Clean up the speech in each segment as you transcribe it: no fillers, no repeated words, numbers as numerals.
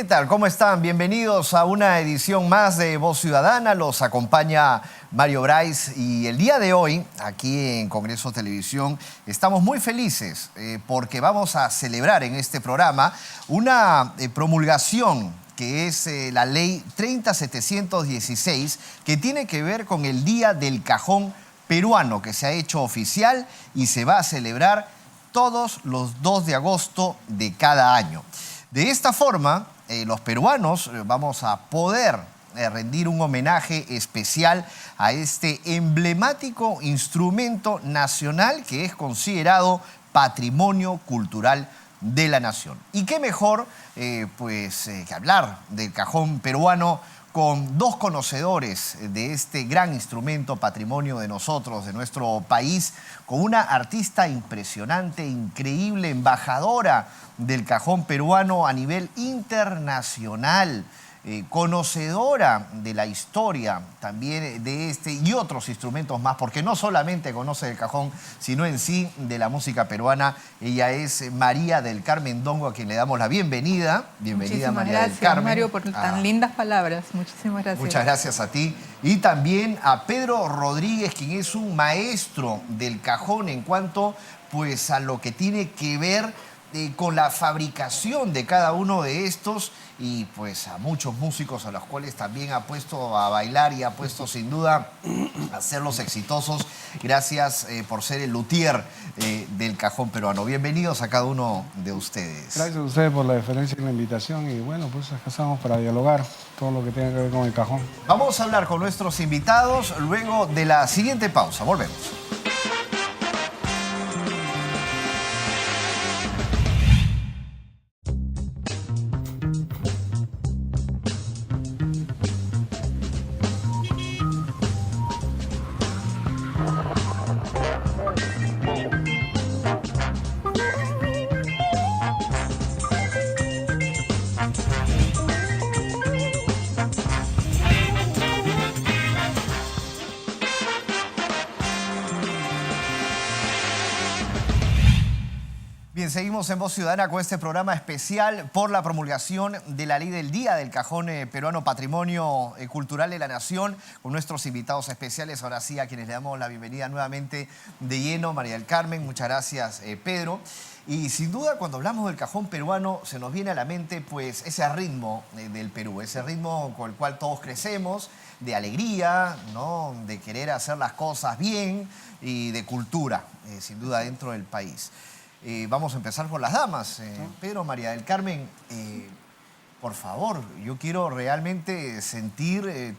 tal? ¿Cómo están? Bienvenidos a una edición más de Voz Ciudadana. Los acompaña Mario Bryce y el día de hoy, aquí en Congreso Televisión, estamos muy felices porque vamos a celebrar en este programa una promulgación que es la ley 30716, que tiene que ver con el Día del Cajón Peruano, que se ha hecho oficial y se va a celebrar todos los 2 de agosto de cada año. De esta forma, los peruanos vamos a poder rendir un homenaje especial a este emblemático instrumento nacional que es considerado patrimonio cultural de la nación. Y qué mejor que hablar del cajón peruano con dos conocedores de este gran instrumento patrimonio de nosotros, de nuestro país, con una artista impresionante, increíble, embajadora del cajón peruano a nivel internacional, conocedora de la historia también de este y otros instrumentos más, porque no solamente conoce el cajón, sino en sí de la música peruana. Ella es María del Carmen Dongo, a quien le damos la bienvenida. Bienvenida, María del Carmen. Muchísimas gracias, Mario, por tan lindas palabras. Muchísimas gracias. Muchas gracias a ti. Y también a Pedro Rodríguez, quien es un maestro del cajón en cuanto pues a lo que tiene que ver con la fabricación de cada uno de estos, y pues a muchos músicos a los cuales también ha puesto a bailar y ha puesto sin duda a hacerlos exitosos. Gracias por ser el luthier del cajón peruano. Bienvenidos a cada uno de ustedes. Gracias a ustedes por la deferencia y la invitación, y bueno, pues acá estamos para dialogar todo lo que tiene que ver con el cajón. Vamos a hablar con nuestros invitados luego de la siguiente pausa. Volvemos. Bien, seguimos en Voz Ciudadana con este programa especial por la promulgación de la ley del Día del Cajón Peruano Patrimonio Cultural de la Nación, con nuestros invitados especiales. Ahora sí, a quienes le damos la bienvenida nuevamente de lleno, María del Carmen. Muchas gracias, Pedro. Y sin duda, cuando hablamos del cajón peruano, se nos viene a la mente pues ese ritmo del Perú, ese ritmo con el cual todos crecemos, de alegría, ¿no?, de querer hacer las cosas bien y de cultura, sin duda, dentro del país. Vamos a empezar por las damas. Pedro, María del Carmen, por favor, yo quiero realmente sentir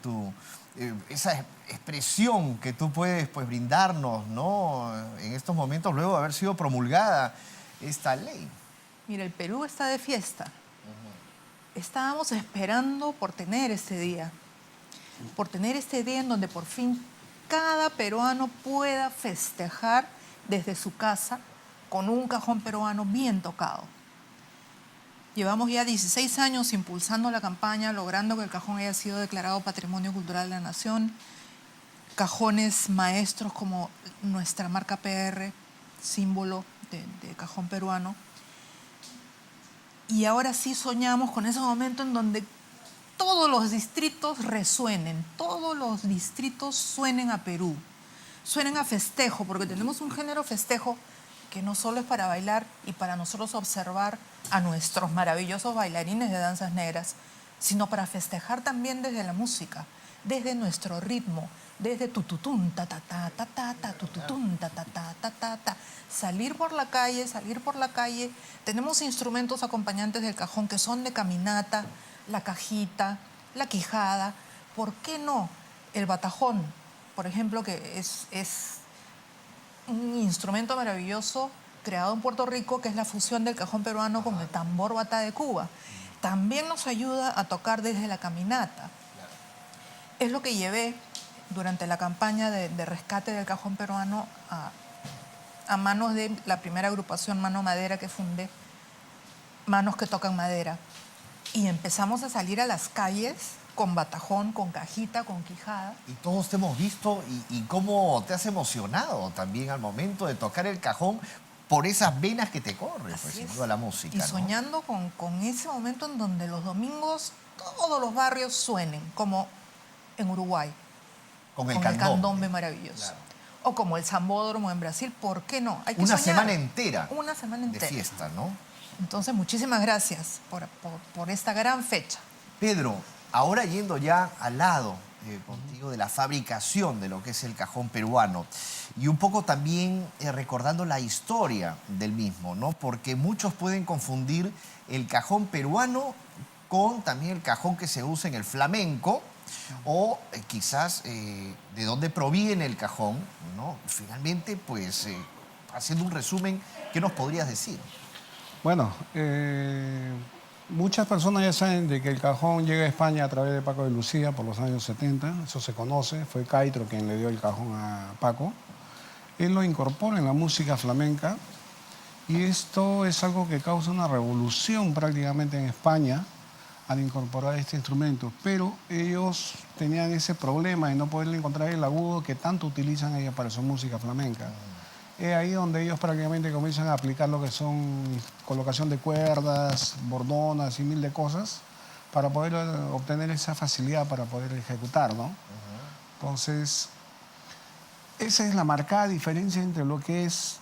esa expresión que tú puedes pues, brindarnos, ¿no?, en estos momentos, luego de haber sido promulgada esta ley. Mira, el Perú está de fiesta. Estábamos esperando por tener este día en donde por fin cada peruano pueda festejar desde su casa con un cajón peruano bien tocado. Llevamos ya 16 años impulsando la campaña, logrando que el cajón haya sido declarado Patrimonio Cultural de la Nación. Cajones maestros como nuestra marca PR, símbolo de cajón peruano. Y ahora sí soñamos con ese momento en donde todos los distritos resuenen, todos los distritos suenen a Perú, suenen a festejo, porque tenemos un género festejo que no solo es para bailar y para nosotros observar a nuestros maravillosos bailarines de danzas negras, sino para festejar también desde la música, desde nuestro ritmo, desde tututun, ta ta ta ta ta ta, tututun, ta ta ta ta ta ta. Salir por la calle. Tenemos instrumentos acompañantes del cajón que son de caminata, la cajita, la quijada. ¿Por qué no? El batajón, por ejemplo, que es un instrumento maravilloso creado en Puerto Rico, que es la fusión del cajón peruano con el tambor bata de Cuba. También nos ayuda a tocar desde la caminata. Es lo que llevé durante la campaña de rescate del cajón peruano a manos de la primera agrupación Mano Madera que fundé, Manos que Tocan Madera. Y empezamos a salir a las calles con batajón, con cajita, con quijada. Y todos te hemos visto y cómo te has emocionado también al momento de tocar el cajón, por esas venas que te corren, pues, Así sin es. duda la música. Y ¿no? soñando con ese momento en donde los domingos todos los barrios suenen, como en Uruguay, Con el con el candombe. candombe maravilloso. Claro. O como el sambódromo en Brasil, ¿por qué no? Hay que Una soñar. semana entera. Una semana De entera. fiesta, ¿no? Entonces, muchísimas gracias por esta gran fecha. Pedro, ahora yendo ya al lado contigo de la fabricación de lo que es el cajón peruano y un poco también recordando la historia del mismo, ¿no? Porque muchos pueden confundir el cajón peruano con también el cajón que se usa en el flamenco o quizás de dónde proviene el cajón, ¿no? Finalmente, pues, haciendo un resumen, ¿qué nos podrías decir? Bueno, muchas personas ya saben de que el cajón llega a España a través de Paco de Lucía por los años 70, eso se conoce, fue Caitro quien le dio el cajón a Paco. Él lo incorpora en la música flamenca y esto es algo que causa una revolución prácticamente en España al incorporar este instrumento, pero ellos tenían ese problema de no poder encontrar el agudo que tanto utilizan ellos para su música flamenca. Es ahí donde ellos prácticamente comienzan a aplicar lo que son colocación de cuerdas, bordonas y mil de cosas para poder obtener esa facilidad para poder ejecutar, ¿no? Entonces, esa es la marcada diferencia entre lo que es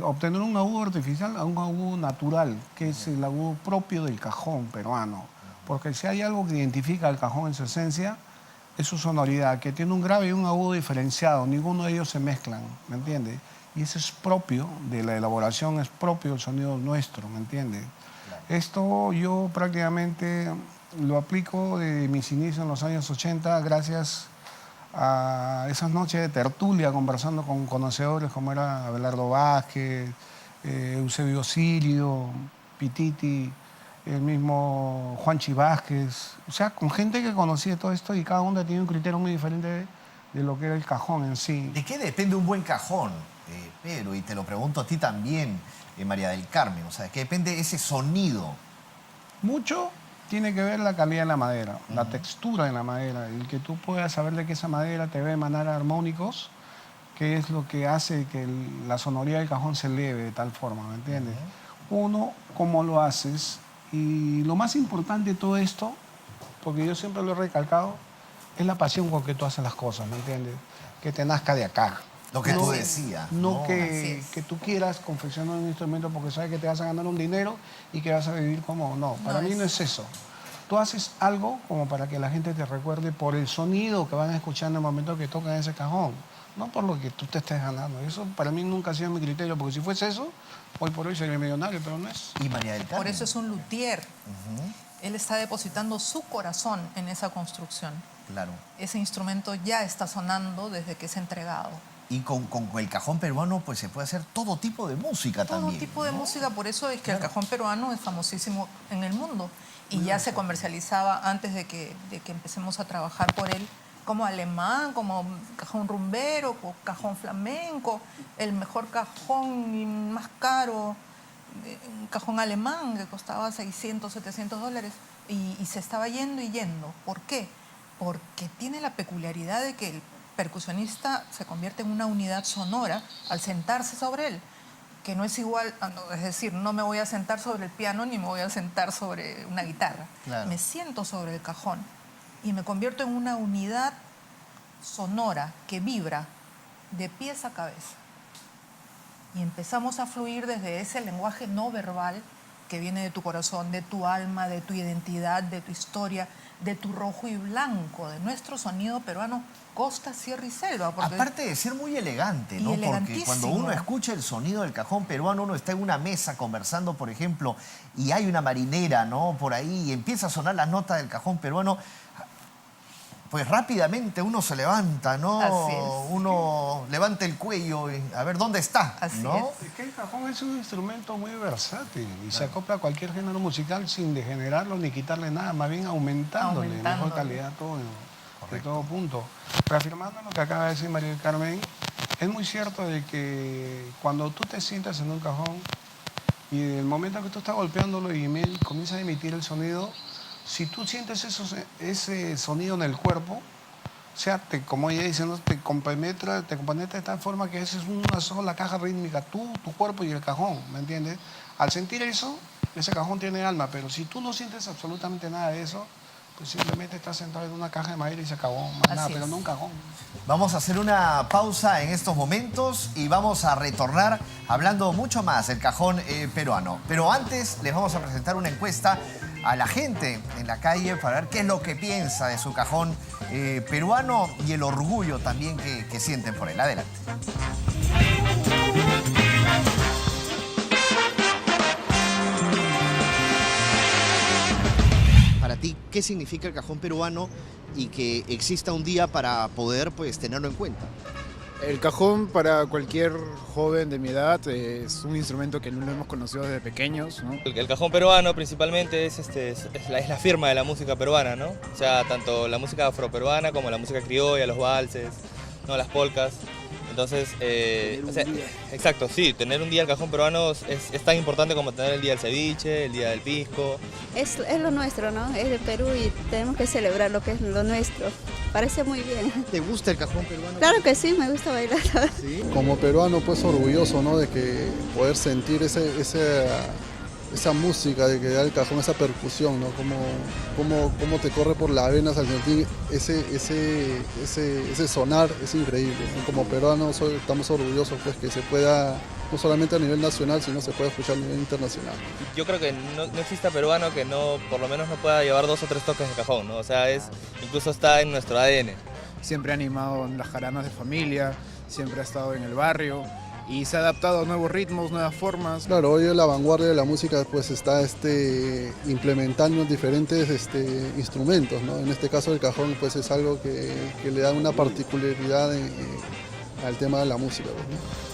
obtener un agudo artificial a un agudo natural, que es el agudo propio del cajón peruano. Porque si hay algo que identifica al cajón en su esencia, es su sonoridad, que tiene un grave y un agudo diferenciado. Ninguno de ellos se mezclan, ¿me entiendes? Y eso es propio de la elaboración, es propio del sonido nuestro, ¿me entiendes? Claro. Esto yo prácticamente lo aplico de mis inicios en los años 80 gracias a esas noches de tertulia conversando con conocedores como era Abelardo Vázquez, Eusebio Sirio, Pititi, el mismo Juanchi Vázquez, o sea, con gente que conocía todo esto y cada uno tenía un criterio muy diferente de lo que era el cajón en sí. ¿De qué depende un buen cajón, Pedro? Y te lo pregunto a ti también, María del Carmen, o sea, ¿de qué depende ese sonido? Mucho tiene que ver la calidad de la madera, la textura de la madera, el que tú puedas saber de que esa madera te va a emanar armónicos, que es lo que hace que la sonoridad del cajón se eleve de tal forma, ¿me entiendes? Uno, cómo lo haces, y lo más importante de todo esto, porque yo siempre lo he recalcado, es la pasión con que tú haces las cosas, ¿me entiendes? Que te nazca de acá. Lo que tú decías. No que tú quieras confeccionar un instrumento porque sabes que te vas a ganar un dinero y que vas a vivir como... No, para mí no es eso. Tú haces algo como para que la gente te recuerde por el sonido que van a escuchar en el momento que tocan ese cajón, no por lo que tú te estés ganando. Eso para mí nunca ha sido mi criterio, porque si fuese eso, hoy por hoy sería millonario, pero no es. Y María del Carmen. Por eso es un luthier. Él está depositando su corazón en esa construcción. Claro. Ese instrumento ya está sonando desde que es entregado. Y con el cajón peruano pues se puede hacer todo tipo de música también. Todo tipo de música, por eso es que el cajón peruano es famosísimo en el mundo. Y ya se comercializaba antes de que empecemos a trabajar por él como alemán, como cajón rumbero, como cajón flamenco, el mejor cajón y más caro, un cajón alemán que costaba 600, 700 dólares y se estaba yendo y yendo. ¿Por qué? Porque tiene la peculiaridad de que el percusionista se convierte en una unidad sonora al sentarse sobre él, que no es igual, es decir, no me voy a sentar sobre el piano ni me voy a sentar sobre una guitarra. Claro. Me siento sobre el cajón y me convierto en una unidad sonora que vibra de pies a cabeza. Y empezamos a fluir desde ese lenguaje no verbal que viene de tu corazón, de tu alma, de tu identidad, de tu historia, de tu rojo y blanco, de nuestro sonido peruano, costa, sierra y selva. Aparte de ser muy elegante, ¿no? Porque cuando uno escucha el sonido del cajón peruano, uno está en una mesa conversando, por ejemplo, y hay una marinera, ¿no? Por ahí, y empieza a sonar las notas del cajón peruano, pues rápidamente uno se levanta, ¿no? Así es. Uno levanta el cuello y a ver dónde está, Así ¿no? Es que el cajón es un instrumento muy versátil y se acopla a cualquier género musical sin degenerarlo ni quitarle nada, más bien aumentándole mejor calidad todo, de todo punto. Reafirmando lo que acaba de decir María del Carmen, es muy cierto de que cuando tú te sientas en un cajón y en el momento que tú estás golpeándolo y comienza a emitir el sonido, si tú sientes ese sonido en el cuerpo, O sea, como ella dice, ¿no? te compenetra de tal forma que esa es una sola caja rítmica, tú, tu cuerpo y el cajón, ¿me entiendes? Al sentir eso, ese cajón tiene alma, pero si tú no sientes absolutamente nada de eso, pues simplemente estás sentado en una caja de madera y se acabó, más nada, Así pero es. no un cajón. Vamos a hacer una pausa en estos momentos y vamos a retornar hablando mucho más del cajón peruano. Pero antes les vamos a presentar una encuesta a la gente en la calle para ver qué es lo que piensa de su cajón peruano y el orgullo también que sienten por él. Adelante. Para ti, ¿qué significa el cajón peruano y que exista un día para poder pues, tenerlo en cuenta? El cajón para cualquier joven de mi edad es un instrumento que no lo hemos conocido desde pequeños, ¿no? El cajón peruano principalmente es la firma de la música peruana, ¿no? O sea, tanto la música afroperuana como la música criolla, los valses, ¿no? Las polcas. Entonces, o sea, exacto, sí, tener un día el cajón peruano es tan importante como tener el día del ceviche, el día del pisco. Es lo nuestro, ¿no? Es de Perú y tenemos que celebrar lo que es lo nuestro. Parece muy bien. ¿Te gusta el cajón peruano? Claro que sí, me gusta bailar. ¿Sí? Como peruano, pues orgulloso, ¿no? De que poder sentir esa música, de que da el cajón, esa percusión, ¿no? Cómo te corre por las venas al sentir ese sonar, es increíble, ¿no? Como peruanos estamos orgullosos, pues, que se pueda, no solamente a nivel nacional, sino se puede escuchar a nivel internacional. Yo creo que no exista peruano que no, por lo menos no pueda llevar 2 o 3 toques de cajón, ¿no? O sea, incluso está en nuestro ADN. Siempre ha animado en las jaranas de familia, siempre ha estado en el barrio y se ha adaptado a nuevos ritmos, nuevas formas. Claro, hoy en la vanguardia de la música pues está implementando diferentes instrumentos, ¿no? En este caso el cajón pues es algo que le da una particularidad al tema de la música, ¿no?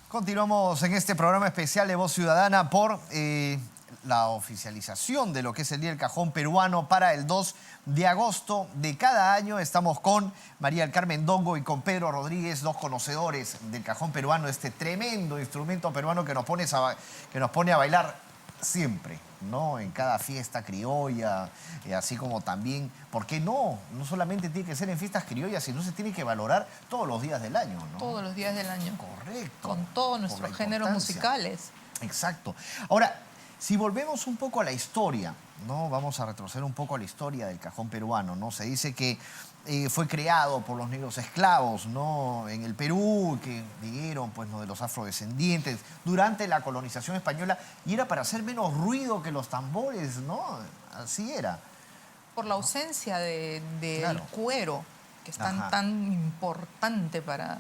Continuamos en este programa especial de Voz Ciudadana por la oficialización de lo que es el Día del Cajón Peruano para el 2 de agosto de cada año. Estamos con María del Carmen Dongo y con Pedro Rodríguez, dos conocedores del cajón peruano, este tremendo instrumento peruano que nos pone a bailar siempre, ¿no? En cada fiesta criolla, así como también, ¿por qué no? No solamente tiene que ser en fiestas criollas, sino se tiene que valorar todos los días del año, ¿no? Todos los días del año. Correcto. Con todos Por nuestros la géneros importancia. musicales. Exacto. Ahora, si volvemos un poco a la historia, ¿no? Vamos a retroceder un poco a la historia del cajón peruano, ¿no? Se dice que fue creado por los negros esclavos, ¿no? En el Perú, que vinieron, pues, ¿no? De los afrodescendientes durante la colonización española, y era para hacer menos ruido que los tambores, ¿no? Así era. Por la ausencia del Claro. cuero, que es Ajá. tan importante para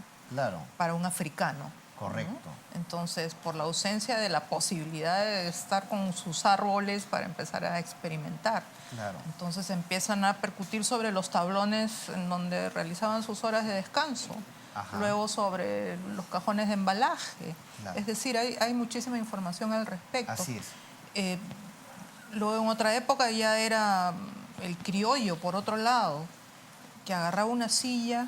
un africano. Correcto. ¿no? Entonces, por la ausencia de la posibilidad de estar con sus árboles para empezar a experimentar. Claro. Entonces empiezan a percutir sobre los tablones en donde realizaban sus horas de descanso. Ajá. Luego sobre los cajones de embalaje. Claro. Es decir, hay muchísima información al respecto. Así es. Luego en otra época ya era el criollo, por otro lado, que agarraba una silla,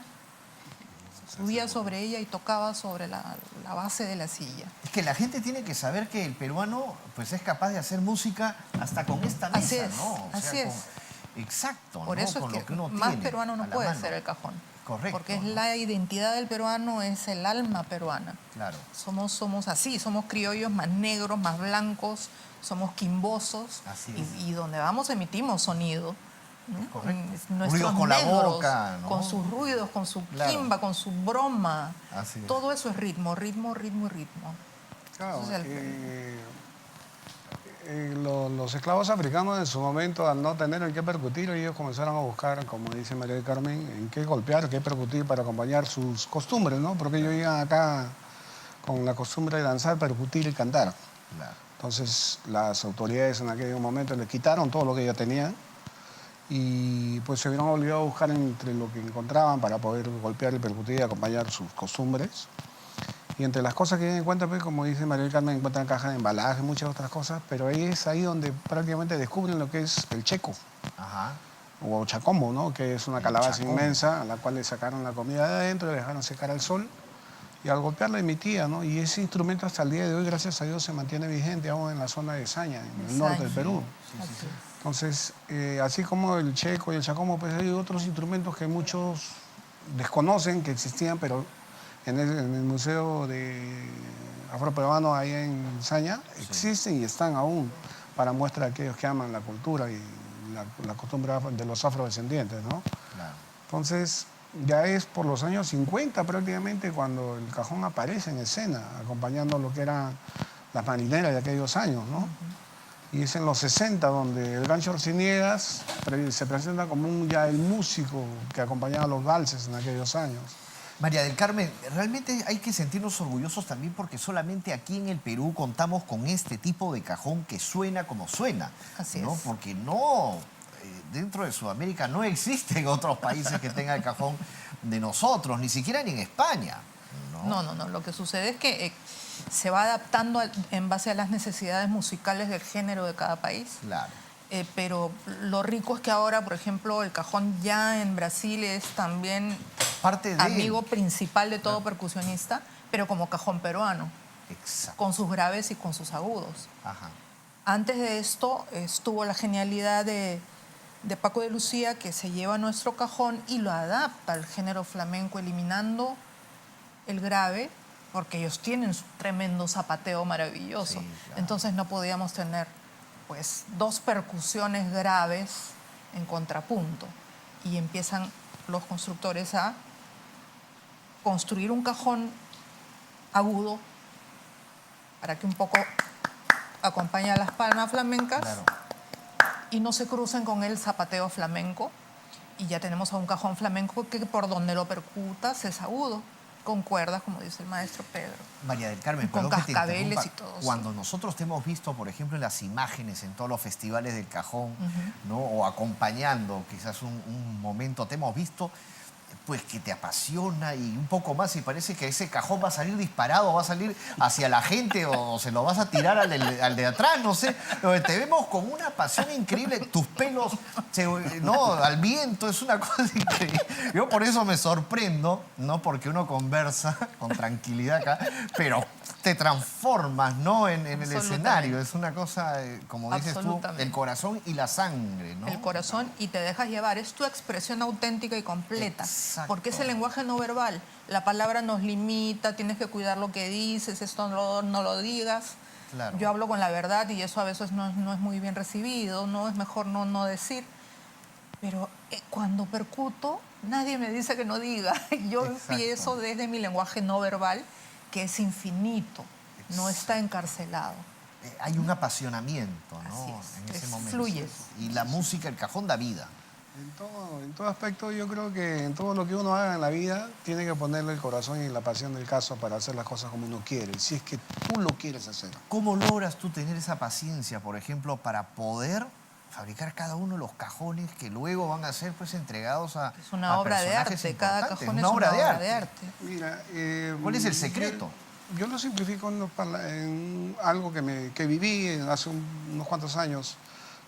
subía sobre ella y tocaba sobre la base de la silla. Es que la gente tiene que saber que el peruano pues, es capaz de hacer música hasta con esta mesa, Así es, ¿no? O sea, así es. Exacto, Por ¿no? eso Con es lo que uno más tiene peruano a no la puede mano. ser el cajón. Correcto. Porque es ¿no? la identidad del peruano, es el alma peruana. Claro. Somos así, somos criollos más negros, más blancos, somos quimbosos. Así es. Y donde vamos emitimos sonido. ¿no? Correcto. Nuestros Ruidos con la negros, boca, ¿no? con sus ruidos, con su Claro. quimba, con su broma. Así es. Todo eso es ritmo, ritmo, ritmo y ritmo. Claro, Ese es el- los esclavos africanos en su momento, al no tener en qué percutir, ellos comenzaron a buscar, como dice María del Carmen, en qué golpear, qué percutir para acompañar sus costumbres, ¿no? Porque ellos llegan acá con la costumbre de danzar, percutir y cantar. Claro. Entonces las autoridades en aquel momento le quitaron todo lo que ella tenía y pues se vieron obligados a buscar entre lo que encontraban para poder golpear y percutir y acompañar sus costumbres. Y entre las cosas que tienen en cuenta, pues, como dice María del Carmen, encuentran cajas de embalaje, muchas otras cosas, pero ahí es ahí donde prácticamente descubren lo que es el checo. Ajá. O chacombo, ¿no? Que es una calabaza chacombo. inmensa a la cual le sacaron la comida de adentro, le dejaron secar al sol y al golpearla emitía, ¿no? Y ese instrumento hasta el día de hoy, gracias a Dios, se mantiene vigente aún en la zona de Saña, en el norte del Perú. Entonces, así como el checo y el chacombo, pues hay otros instrumentos que muchos desconocen que existían, pero en el Museo de Afroperuano ahí en Saña existen y están aún para muestra a aquellos que aman la cultura y la costumbre de los afrodescendientes, ¿no? Claro. Entonces, ya es por los años 50 prácticamente cuando el cajón aparece en escena, acompañando lo que eran las marineras de aquellos años, ¿no? Y es en los 60 donde el gancho Orciniegas se presenta como ya el músico que acompañaba a los valses en aquellos años. María del Carmen, realmente hay que sentirnos orgullosos también porque solamente aquí en el Perú contamos con este tipo de cajón que suena como suena. Así ¿no? es. Porque no, dentro de Sudamérica no existen otros países que tengan el cajón de nosotros, ni siquiera ni en España. No. Lo que sucede es que se va adaptando en base a las necesidades musicales del género de cada país. Claro. Pero lo rico es que ahora, por ejemplo, el cajón ya en Brasil es también Parte de amigo principal de todo percusionista, pero como cajón peruano, Exacto. con sus graves y con sus agudos. Ajá. Antes de esto estuvo la genialidad de Paco de Lucía, que se lleva nuestro cajón y lo adapta al género flamenco, eliminando el grave, porque ellos tienen su tremendo zapateo maravilloso. Sí, claro. Entonces no podíamos tener pues dos percusiones graves en contrapunto. Y empiezan los constructores a construir un cajón agudo para que un poco acompañe a las palmas flamencas. Claro. Y no se crucen con el zapateo flamenco. Y ya tenemos a un cajón flamenco que por donde lo percutas es agudo, con cuerdas, como dice el maestro Pedro. María del Carmen, Con perdón que te cascabeles interrumpa. y todo eso. Cuando nosotros te hemos visto, por ejemplo, en las imágenes, en todos los festivales del cajón, ¿no? O acompañando quizás un momento, te hemos visto pues que te apasiona y un poco más y parece que ese cajón va a salir disparado, va a salir hacia la gente o se lo vas a tirar al de atrás, no sé. Te vemos con una pasión increíble, tus pelos, no, al viento, es una cosa increíble. Yo por eso me sorprendo, ¿no? Porque uno conversa con tranquilidad acá, pero te transformas, ¿no? En el escenario. Es una cosa, como dices tú, el corazón y la sangre, ¿no? El corazón y te dejas llevar. Es tu expresión auténtica y completa. Exacto. Porque es el lenguaje no verbal. La palabra nos limita, tienes que cuidar lo que dices, esto no lo digas. Claro. Yo hablo con la verdad y eso a veces no es muy bien recibido, no es mejor no decir. Pero cuando percuto, nadie me dice que no diga. Yo Exacto. empiezo desde mi lenguaje no verbal, que es infinito, no está encarcelado. Hay un apasionamiento, ¿no? Así es. En ese momento. Fluyes. Y la música, el cajón da vida. En todo aspecto, yo creo que en todo lo que uno haga en la vida, tiene que ponerle el corazón y la pasión del caso para hacer las cosas como uno quiere, si es que tú lo quieres hacer. ¿Cómo logras tú tener esa paciencia, por ejemplo, para poder fabricar cada uno de los cajones que luego van a ser pues entregados a Es una obra de personajes arte, cada importantes? cajón es una obra de arte. Mira, ¿Cuál es el secreto? Yo lo simplifico en algo que viví hace unos cuantos años.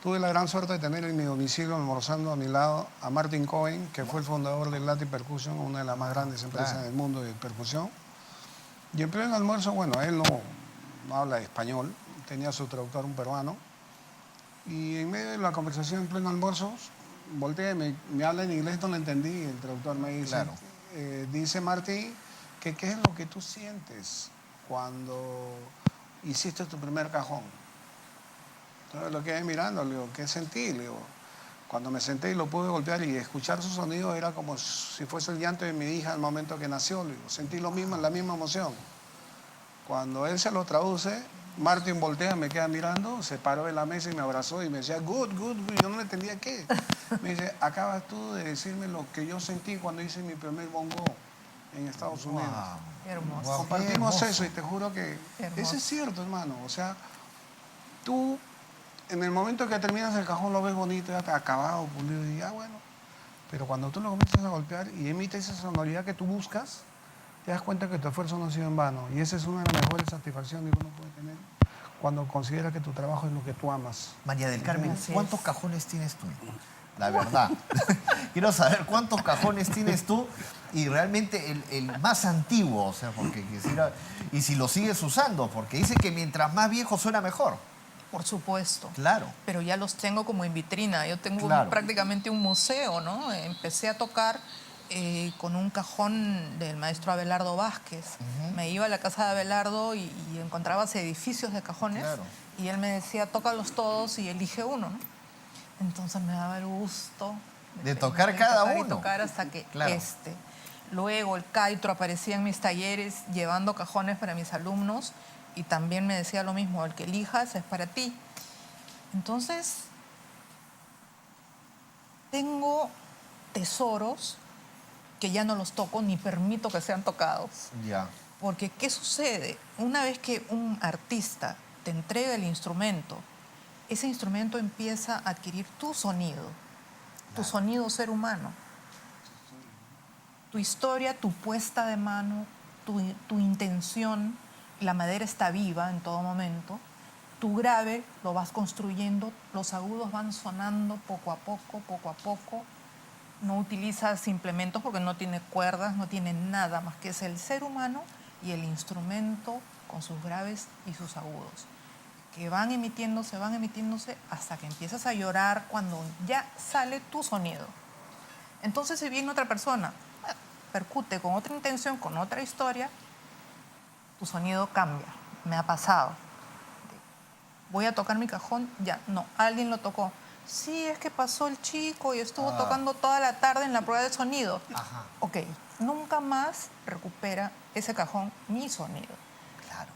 Tuve la gran suerte de tener en mi domicilio, almorzando a mi lado, a Martin Cohen, que fue el fundador de Latin Percussion, una de las más grandes empresas del mundo de percusión. Y en pleno almuerzo, bueno, él no habla español, tenía su traductor, un peruano. Y en medio de la conversación, en pleno almuerzo, voltea y me habla en inglés, no lo entendí, y el traductor me dice, Claro. Dice Martín, que qué es lo que tú sientes cuando hiciste tu primer cajón. Entonces lo quedé mirando, le digo, ¿qué sentí? Le digo, cuando me senté y lo pude golpear y escuchar su sonido, era como si fuese el llanto de mi hija al momento que nació. Le digo, sentí lo mismo, la misma emoción. Cuando él se lo traduce, Martín voltea, me queda mirando, se paró de la mesa y me abrazó y me decía, good, good, good. Yo no le entendía qué. Me dice, acabas tú de decirme lo que yo sentí cuando hice mi primer bongo en Estados Unidos. Hermoso. Wow, qué Compartimos hermoso. eso y te juro que Hermoso. eso es cierto, hermano. O sea, tú, en el momento que terminas el cajón, lo ves bonito, ya está acabado, pulido, y ya bueno. Pero cuando tú lo comienzas a golpear y emite esa sonoridad que tú buscas, te das cuenta que tu esfuerzo no ha sido en vano. Y esa es una de las mejores satisfacciones que uno puede tener cuando considera que tu trabajo es lo que tú amas. María del Carmen, Así ¿cuántos es. cajones tienes tú? La verdad. Quiero saber cuántos cajones tienes tú y realmente el más antiguo, o sea, porque quisiera... Y si lo sigues usando, porque dice que mientras más viejo suena mejor. Por supuesto. Claro. Pero ya los tengo como en vitrina. Yo tengo Claro. prácticamente un museo, ¿no? Empecé a tocar con un cajón del maestro Abelardo Vázquez. Me iba a la casa de Abelardo y encontrabas edificios de cajones. Claro. Y él me decía, tócalos todos y elige uno, ¿no? Entonces me daba el gusto De tocar cada tocar y uno. tocar hasta que Claro. Luego el caitro aparecía en mis talleres llevando cajones para mis alumnos y también me decía lo mismo, el que elijas es para ti. Entonces, tengo tesoros que ya no los toco ni permito que sean tocados. Ya. Porque, ¿qué sucede? Una vez que un artista te entrega el instrumento, ese instrumento empieza a adquirir tu sonido, tu sonido ser humano. Tu historia, tu puesta de mano, tu intención, la madera está viva en todo momento. Tu grave lo vas construyendo, los agudos van sonando poco a poco, poco a poco. No utilizas implementos porque no tiene cuerdas, no tiene nada más que es el ser humano y el instrumento con sus graves y sus agudos, que van emitiéndose hasta que empiezas a llorar cuando ya sale tu sonido. Entonces, si viene otra persona, percute con otra intención, con otra historia, tu sonido cambia. Me ha pasado. Voy a tocar mi cajón, ya, no, alguien lo tocó. Sí, es que pasó el chico y estuvo tocando toda la tarde en la prueba de sonido. Ajá. Ok, nunca más recupera ese cajón mi sonido. Claro.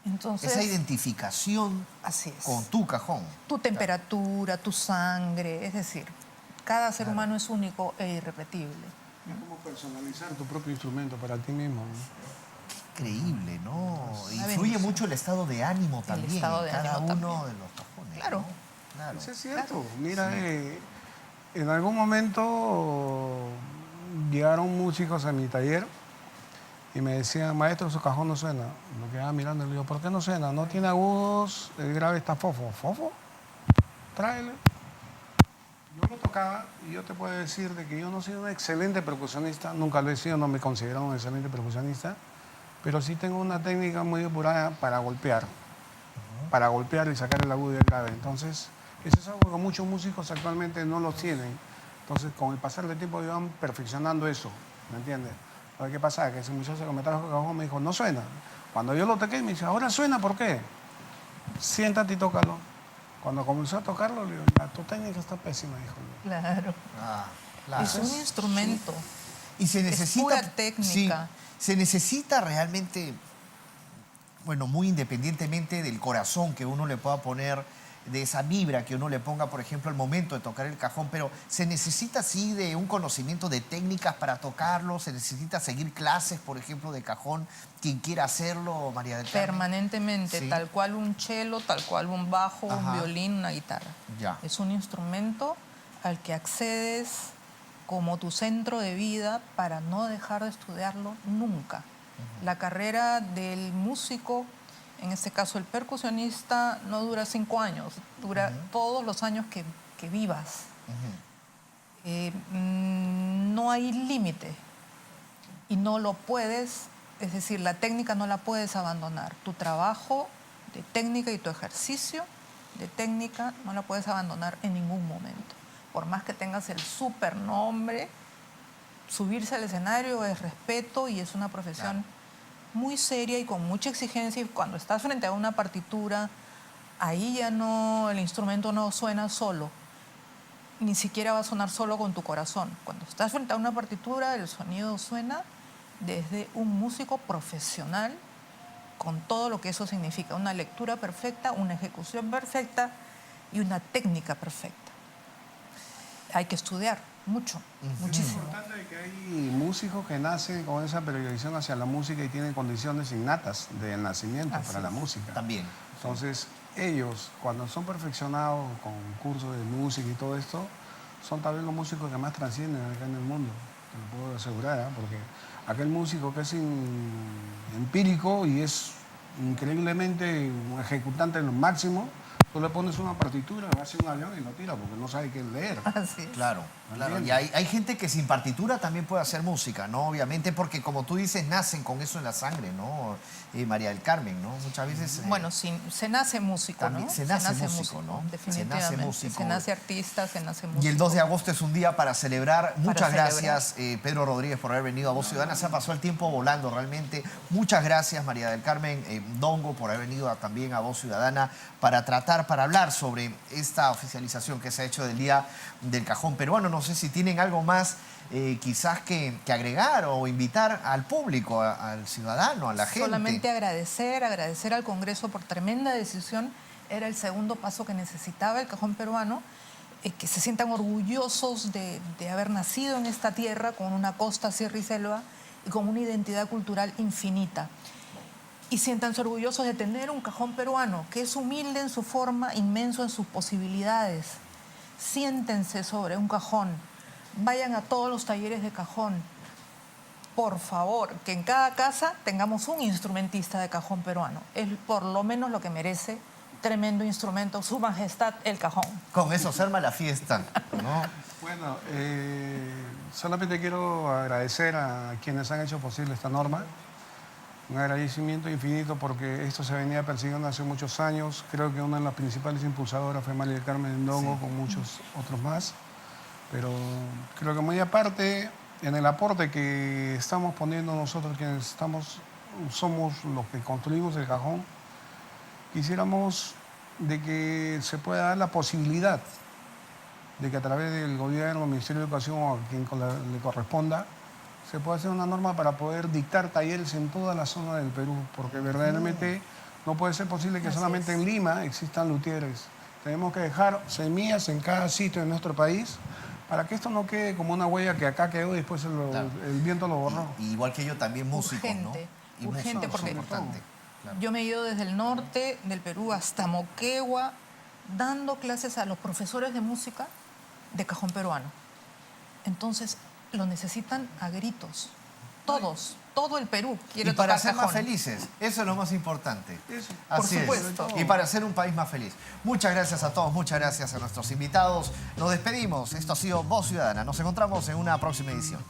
Entonces, Esa identificación así es. con tu cajón. Tu temperatura, tu sangre, es decir, cada ser humano es único e irrepetible. Es como personalizar tu propio instrumento para ti mismo, ¿no? Increíble, ¿no? Una Influye bendición. mucho el estado de ánimo también estado de en cada ánimo uno también. de los cajones. Claro. ¿no? Claro. Eso es cierto. Mira, en algún momento llegaron músicos a mi taller y me decían, maestro, su cajón no suena. Me quedaba mirando y le digo, ¿por qué no suena? No tiene agudos, el grave está fofo. ¿Fofo? Tráele. Yo lo tocaba y yo te puedo decir de que yo no soy un excelente percusionista, nunca lo he sido, no me considero un excelente percusionista, pero sí tengo una técnica muy depurada para golpear y sacar el agudo y el grave. Entonces, eso es algo que muchos músicos actualmente no lo tienen. Entonces, con el pasar del tiempo, iban perfeccionando eso, ¿me entiendes? Pero ¿qué pasa? Que ese muchacho que me trajo el cajón me dijo, no suena. Cuando yo lo toqué, me dice, ahora suena, ¿por qué? Siéntate y tócalo. Cuando comenzó a tocarlo, le digo, tu técnica está pésima, hijo. Claro. Ah, claro. Es un instrumento. Y se necesita... pura técnica. Sí, se necesita realmente, bueno, muy independientemente del corazón que uno le pueda poner, de esa vibra que uno le ponga, por ejemplo, al momento de tocar el cajón, pero se necesita sí de un conocimiento de técnicas para tocarlo, se necesita seguir clases, por ejemplo, de cajón, quien quiera hacerlo, María del Carmen. Permanentemente, Sí. tal cual un cello, tal cual un bajo, Ajá. un violín, una guitarra. Ya. Es un instrumento al que accedes como tu centro de vida para no dejar de estudiarlo nunca. La carrera del músico, en este caso el percusionista, no dura 5 años, dura todos los años que vivas. No hay límite y no lo puedes, es decir, la técnica no la puedes abandonar. Tu trabajo de técnica y tu ejercicio de técnica no la puedes abandonar en ningún momento. Por más que tengas el super nombre, subirse al escenario es respeto y es una profesión muy seria y con mucha exigencia. Y cuando estás frente a una partitura, ahí ya no, el instrumento no suena solo, ni siquiera va a sonar solo con tu corazón. Cuando estás frente a una partitura, el sonido suena desde un músico profesional, con todo lo que eso significa, una lectura perfecta, una ejecución perfecta y una técnica perfecta. Hay que estudiar mucho, muchísimo. Lo importante es que hay músicos que nacen con esa predisposición hacia la música y tienen condiciones innatas del nacimiento Así para la es. música. También. Entonces, ellos, cuando son perfeccionados con cursos de música y todo esto, son también los músicos que más trascienden acá en el mundo, te lo puedo asegurar, ¿eh? Porque aquel músico que es empírico y es increíblemente un ejecutante en lo máximo, tú le pones una partitura, hace un avión y lo tira porque no sabe qué leer. Así es. Claro, claro. Y hay gente que sin partitura también puede hacer música, ¿no? Obviamente, porque como tú dices, nacen con eso en la sangre, ¿no? María del Carmen, ¿no? Muchas veces... Bueno, se nace músico, también ¿no? se nace músico, ¿no? Definitivamente. Se nace músico. Se nace artista, se nace músico. Y el 2 de agosto es un día para celebrar. Muchas celebrar. gracias, Pedro Rodríguez, por haber venido a Voz Ciudadana. Se ha pasado el tiempo volando realmente. Muchas gracias, María del Carmen Ndongo, por haber venido también a Voz Ciudadana para hablar sobre esta oficialización que se ha hecho del Día del Cajón Peruano. No sé si tienen algo más quizás que agregar o invitar al público, al ciudadano, a la gente. Solamente agradecer al Congreso por tremenda decisión. Era el segundo paso que necesitaba el Cajón Peruano, que se sientan orgullosos de haber nacido en esta tierra con una costa, sierra y selva y con una identidad cultural infinita. Y siéntanse orgullosos de tener un cajón peruano que es humilde en su forma, inmenso en sus posibilidades. Siéntense sobre un cajón, vayan a todos los talleres de cajón. Por favor, que en cada casa tengamos un instrumentista de cajón peruano. Es por lo menos lo que merece. Tremendo instrumento, Su Majestad el cajón. Con eso se arma la fiesta, ¿no? Bueno, solamente quiero agradecer a quienes han hecho posible esta norma. Un agradecimiento infinito porque esto se venía persiguiendo hace muchos años. Creo que una de las principales impulsadoras fue María del Carmen Ndongo, con muchos otros más. Pero creo que muy aparte, en el aporte que estamos poniendo nosotros, quienes somos los que construimos el cajón, quisiéramos de que se pueda dar la posibilidad de que a través del gobierno, Ministerio de Educación o a quien le corresponda, se pueda hacer una norma para poder dictar talleres en toda la zona del Perú, porque verdaderamente no puede ser posible que solamente en Lima existan luthieres. Tenemos que dejar semillas en cada sitio de nuestro país para que esto no quede como una huella que acá quedó y después el viento lo borró. Igual que yo también músicos, Urgente, ¿no? Y urgente, músicos, porque importante. Claro. yo me he ido desde el norte del Perú hasta Moquegua dando clases a los profesores de música de cajón peruano. Entonces, lo necesitan a gritos. Todos, todo el Perú quiere Y para tocar ser más cajón. felices, eso es lo más importante. Eso. Así Por supuesto. es. Y para ser un país más feliz. Muchas gracias a todos, muchas gracias a nuestros invitados. Nos despedimos. Esto ha sido Voz Ciudadana. Nos encontramos en una próxima edición.